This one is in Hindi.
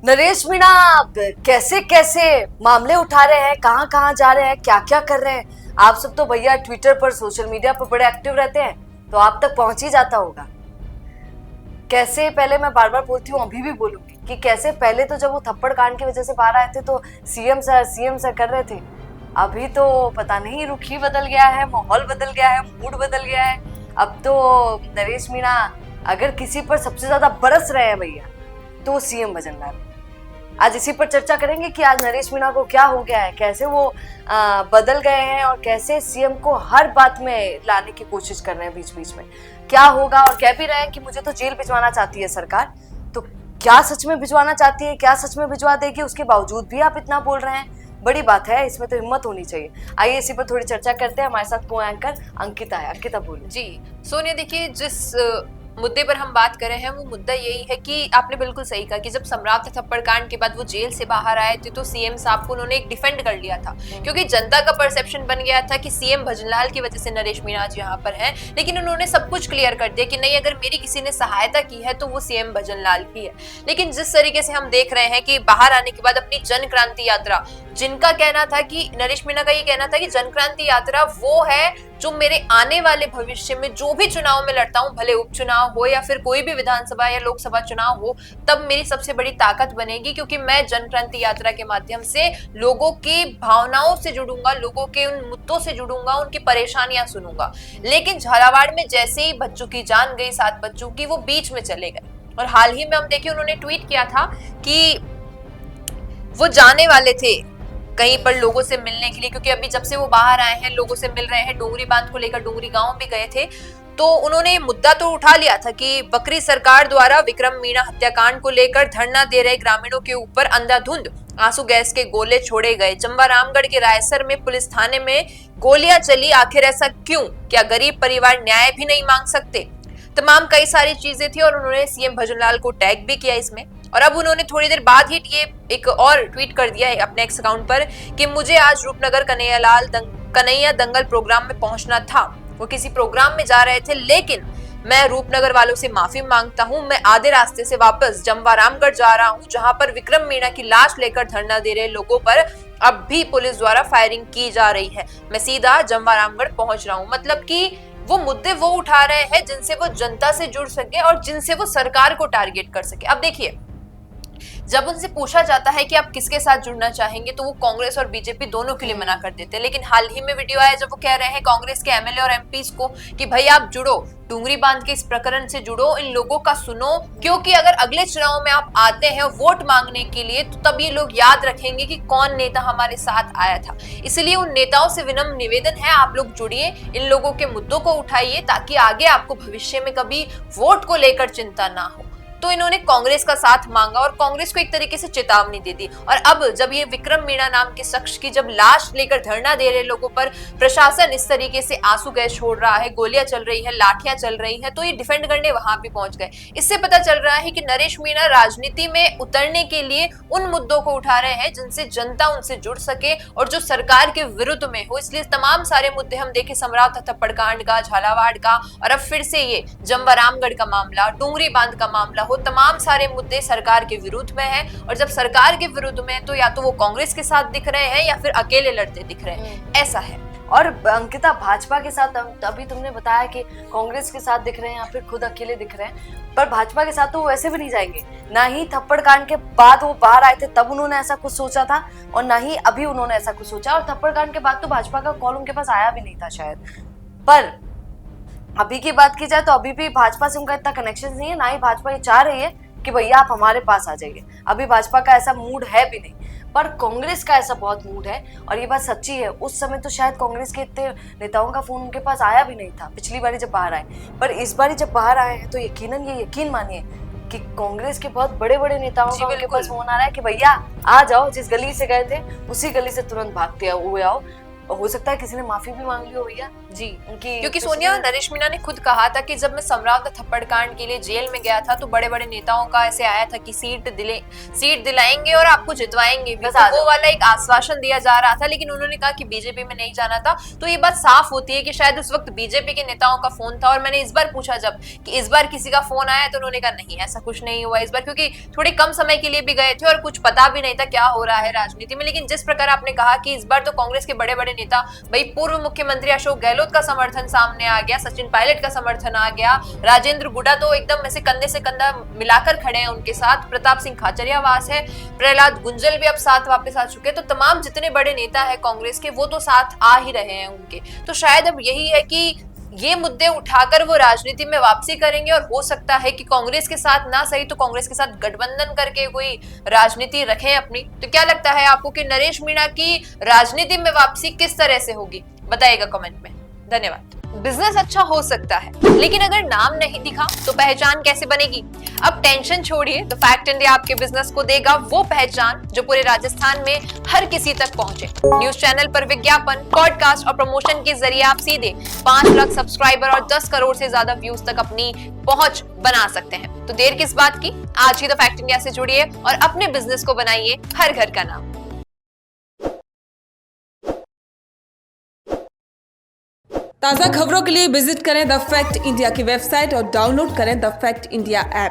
नरेश मीणा कैसे कैसे मामले उठा रहे हैं, कहाँ कहाँ जा रहे हैं, क्या क्या कर रहे हैं। आप सब तो भैया ट्विटर पर, सोशल मीडिया पर बड़े एक्टिव रहते हैं, तो आप तक पहुंच ही जाता होगा। कैसे, पहले मैं बार बार बोलती हूँ, अभी भी बोलूंगी कि कैसे पहले तो जब वो थप्पड़ कांड की वजह से बाहर आए थे तो सीएम सर कर रहे थे। अभी तो पता नहीं रुख ही बदल गया है, माहौल बदल गया है, मूड बदल गया है। अब तो नरेश मीणा अगर किसी पर सबसे ज्यादा बरस रहे हैं भैया तो वो सीएम भजनलाल। आज इसी पर चर्चा करेंगे कि आज नरेश मीणा को क्या हो गया है, कैसे वो बदल गए हैं और कैसे सीएम को हर बात में लाने की कोशिश कर रहे हैं बीच बीच में। क्या होगा, और कह भी रहे हैं कि मुझे तो जेल भिजवाना चाहती है सरकार। तो क्या सच में भिजवाना चाहती है, क्या सच में भिजवा देगी, उसके बावजूद भी आप इतना बोल रहे हैं, बड़ी बात है। इसमें तो हिम्मत होनी चाहिए। आइए इसी पर थोड़ी चर्चा करते हैं। हमारे साथ को एंकर अंकिता है। अंकिता बोलिए। जी सोनिया, देखिए जिस मुद्दे पर हम बात कर रहे हैं वो मुद्दा यही है कि आपने बिल्कुल सही कहा कि जब सम्राट थप्पड़ कांड के बाद वो जेल से बाहर आए थे तो सीएम साहब को उन्होंने एक डिफेंड कर लिया था, क्योंकि जनता का परसेप्शन बन गया था कि सीएम भजनलाल की वजह से नरेश मीणा आज यहाँ पर हैं। लेकिन उन्होंने सब कुछ क्लियर कर दिया कि नहीं, अगर मेरी किसी ने सहायता की है तो वो सीएम भजनलाल ही है। लेकिन जिस तरीके से हम देख रहे हैं कि बाहर आने के बाद अपनी जन क्रांति यात्रा, जिनका कहना था कि नरेश मीणा का ये कहना था कि जन क्रांति यात्रा वो है जो मेरे आने वाले भविष्य में जो भी चुनाव में लड़ता हूं, भले उपचुनाव हो या फिर कोई भी विधानसभा या लोकसभा चुनाव हो, तब मेरी सबसे बड़ी ताकत बनेगी, क्योंकि मैं जन क्रांति यात्रा के माध्यम से लोगों की भावनाओं से जुड़ूंगा, लोगों के उन मुद्दों से जुड़ूंगा, उनकी परेशानियां सुनूंगा। लेकिन झालावाड़ में जैसे ही बच्चों की जान गई, 7 बच्चों की, वो बीच में चले गए। और हाल ही में हम देखिए उन्होंने ट्वीट किया था कि वो जाने वाले थे कहीं पर लोगों से मिलने के लिए, क्योंकि अभी जब से वो बाहर आए हैं लोगों से मिल रहे हैं। डोंगरी बांध को लेकर डोंगरी गांव भी गए थे, तो उन्होंने मुद्दा तो उठा लिया था कि बकरी सरकार द्वारा विक्रम मीणा हत्याकांड को लेकर धरना दे रहे ग्रामीणों के ऊपर अंधाधुंध आंसू गैस के गोले छोड़े गए। चंबा रामगढ़ के रायसर में पुलिस थाने में गोलियां चली, आखिर ऐसा क्यों? क्या गरीब परिवार न्याय भी नहीं मांग सकते? तमाम कई सारी चीजें थी और उन्होंने सीएम भजनलाल को टैग भी किया इसमें। और अब उन्होंने थोड़ी देर बाद ही ये एक और ट्वीट कर दिया है अपने एक्स अकाउंट पर कि मुझे आज रूपनगर कन्हैया दंगल प्रोग्राम में पहुंचना था। वो किसी प्रोग्राम में जा रहे थे, लेकिन मैं रूपनगर वालों से माफी मांगता हूं। मैं आधे रास्ते से वापस जमवा रामगढ़ जा रहा हूं, जहां पर विक्रम मीणा की लाश लेकर धरना दे रहे लोगों पर अब भी पुलिस द्वारा फायरिंग की जा रही है। मैं सीधा जमवा रामगढ़ पहुंच रहा हूं। मतलब कि वो मुद्दे वो उठा रहे हैं जिनसे वो जनता से जुड़ सके और जिनसे वो सरकार को टारगेट कर सके। अब देखिए, जब उनसे पूछा जाता है कि आप किसके साथ जुड़ना चाहेंगे तो वो कांग्रेस और बीजेपी दोनों के लिए मना कर देते हैं। लेकिन हाल ही में वीडियो आया जब वो कह रहे हैं कांग्रेस के एमएलए और एमपीज को कि भाई आप जुड़ो, डूंगरी बांध के इस प्रकरण से जुड़ो, इन लोगों का सुनो, क्योंकि अगर अगले चुनाव में आप आते हैं वोट मांगने के लिए तो तब ये लोग याद रखेंगे कि कौन नेता हमारे साथ आया था। इसलिए उन नेताओं से विनम्र निवेदन है, आप लोग जुड़िए, इन लोगों के मुद्दों को उठाइए, ताकि आगे आपको भविष्य में कभी वोट को लेकर चिंता ना हो। तो इन्होंने कांग्रेस का साथ मांगा और कांग्रेस को एक तरीके से चेतावनी दे दी। और अब जब ये विक्रम मीणा नाम के शख्स की जब लाश लेकर धरना दे रहे लोगों पर प्रशासन इस तरीके से आंसू गैस छोड़ रहा है, गोलियां चल रही है, लाठियां चल रही है, तो ये डिफेंड करने वहां भी पहुंच गए। इससे पता चल रहा है कि नरेश मीणा राजनीति में उतरने के लिए उन मुद्दों को उठा रहे हैं जिनसे जनता उनसे जुड़ सके और जो सरकार के विरुद्ध में हो। इसलिए तमाम सारे मुद्दे हम देखे, सम्राट थप्पड़ कांड का, झालावाड़ का, और अब फिर से ये जमवा रामगढ़ का मामला, डोंगरी बांध का मामला हो, तमाम सारे मुद्दे सरकार के विरुद्ध में हैं। और जब सरकार के विरुद्ध में है तो या तो वो कांग्रेस के साथ दिख रहे हैं या फिर अकेले लड़ते दिख रहे हैं, ऐसा है। और अंकिता, भाजपा के साथ अभी तुमने बताया कि कांग्रेस के साथ दिख रहे हैं या फिर खुद अकेले दिख रहे हैं, पर भाजपा के साथ तो वो वैसे भी नहीं जाएंगे। ना ही थप्पड़ कांड के बाद वो बाहर आए थे तब उन्होंने ऐसा कुछ सोचा था, और ना ही अभी उन्होंने ऐसा कुछ सोचा। और थप्पड़ कांड के बाद तो भाजपा का कॉल उनके पास आया भी नहीं था शायद। पर अभी की बात की जाए तो अभी भी भाजपा से उनका इतना कनेक्शन नहीं है, ना ही भाजपा ये चाह रही है कि भैया आप हमारे पास आ जाइए। अभी भाजपा का ऐसा मूड है भी नहीं, पर कांग्रेस का ऐसा बहुत मूड है। और ये बात सच्ची है, उस समय तो शायद कांग्रेस के इतने नेताओं का फोन उनके पास आया भी नहीं था पिछली बारी जब बाहर आए। पर इस बारी जब बाहर आए हैं तो यकीनन ये यकीन मानिए कि कांग्रेस के बहुत बड़े बड़े नेताओं का उनके पास फोन आ रहा है कि भैया आ जाओ, जिस गली से गए थे उसी गली से तुरंत भागते हुए आओ। और हो सकता है किसी ने माफी भी मांग ली हो भैया जी, उनकी, क्योंकि सोनिया और नरेश मीणा ने खुद कहा था कि जब मैं सम्राट थप्पड़ कांड के लिए जेल में गया था तो बड़े बड़े नेताओं का ऐसे आया था कि सीट दिलाएंगे और आपको जितवाएंगे भी, बस तो आ वो जाओ। वाला एक आश्वासन दिया जा रहा था, लेकिन उन्होंने कहा कि बीजेपी में नहीं जाना था। तो ये बात साफ होती है कि शायद उस वक्त बीजेपी के नेताओं का फोन था। और मैंने इस बार पूछा जब कि इस बार किसी का फोन आया, तो उन्होंने कहा नहीं ऐसा कुछ नहीं हुआ इस बार, क्योंकि थोड़ी कम समय के लिए भी गए थे और कुछ पता भी नहीं था क्या हो रहा है राजनीति में। लेकिन जिस प्रकार आपने कहा कि इस बार तो कांग्रेस के बड़े बड़े नेता, भाई पूर्व मुख्यमंत्री अशोक गहलोत का समर्थन सामने आ गया, सचिन पायलट का समर्थन आ गया, राजेंद्र गुडा तो एकदम ऐसे कंधे से कंधा मिलाकर खड़े हैं उनके साथ, प्रताप सिंह खाचरियावास है, प्रहलाद गुंजल भी अब साथ वापस आ चुके हैं। तो तमाम जितने बड़े नेता है कांग्रेस के वो तो साथ आ ही रहे हैं उनके। तो शायद अब यही है कि ये मुद्दे उठाकर वो राजनीति में वापसी करेंगे और हो सकता है कि कांग्रेस के साथ ना सही तो कांग्रेस के साथ गठबंधन करके कोई राजनीति रखें अपनी। तो क्या लगता है आपको कि नरेश मीणा की राजनीति में वापसी किस तरह से होगी, बताइएगा कमेंट में। धन्यवाद। बिजनेस अच्छा हो सकता है, लेकिन अगर नाम नहीं दिखा तो पहचान कैसे बनेगी? अब टेंशन छोड़िए, द फैक्ट इंडिया आपके बिजनेस को देगा वो पहचान जो पूरे राजस्थान में हर किसी तक पहुंचे। न्यूज चैनल पर विज्ञापन, पॉडकास्ट और प्रमोशन के जरिए आप सीधे 5 लाख सब्सक्राइबर और 10 करोड़ से ज्यादा व्यूज तक अपनी पहुंच बना सकते हैं। तो देर किस बात की, आज ही द फैक्ट इंडिया से जुड़िए और अपने बिजनेस को बनाइए हर घर का नाम। ताज़ा खबरों के लिए विजिट करें द फैक्ट इंडिया की वेबसाइट और डाउनलोड करें द फैक्ट इंडिया ऐप।